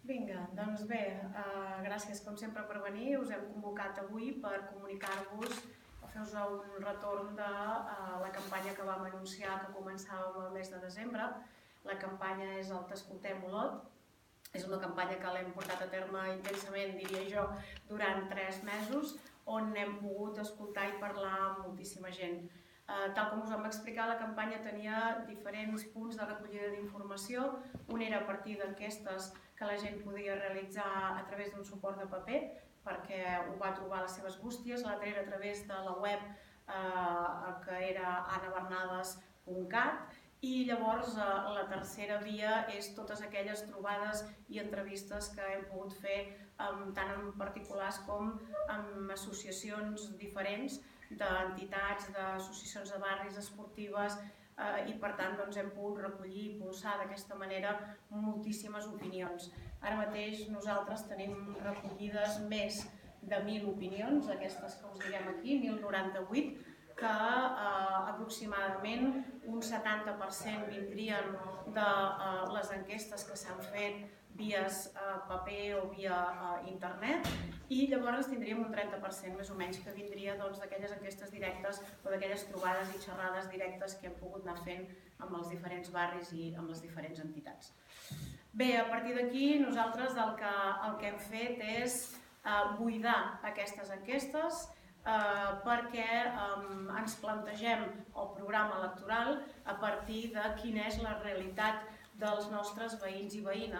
Vinga, doncs bé, gràcies com sempre per venir. Us hem convocat avui per comunicar-vos o fer-vos un retorn de la campanya que vam anunciar que començàvem el mes de desembre. La campanya és el T'escoltem Olot. És una campanya que l'hem portat a terme intensament, diria jo, durant 3 mesos, on hem pogut escoltar i parlar amb moltíssima gent. Tal com us vam explicar, la campanya tenia diferents punts de recollida d'informació. Un era a partir d'enquestes que la gent podia realitzar a través d'un suport de paper, perquè ho va trobar a les seves bústies. L'altre era a través de la web, que era anabernades.cat. I llavors la tercera via és totes aquelles trobades i entrevistes que hem pogut fer tant amb particulars com amb associacions diferents d'entitats, d'associacions de barris, esportives, i per tant hem pogut recollir i impulsar d'aquesta manera moltíssimes opinions. Ara mateix nosaltres tenim recollides més de 1.000 opinions, aquestes que us direm aquí, 1.098, que aproximadament un 70% vindrien de les enquestes que s'han fet via paper o via internet, i llavors tindríem un 30% més o menys que vindria d'aquelles enquestes directes o d'aquelles trobades i xerrades directes que hem pogut anar fent amb els diferents barris i amb les diferents entitats. Bé, a partir d'aquí nosaltres el que hem fet és buidar aquestes enquestes perquè ens plantegem el programa electoral a partir de quina és la realitat dels nostres veïns i veïnes.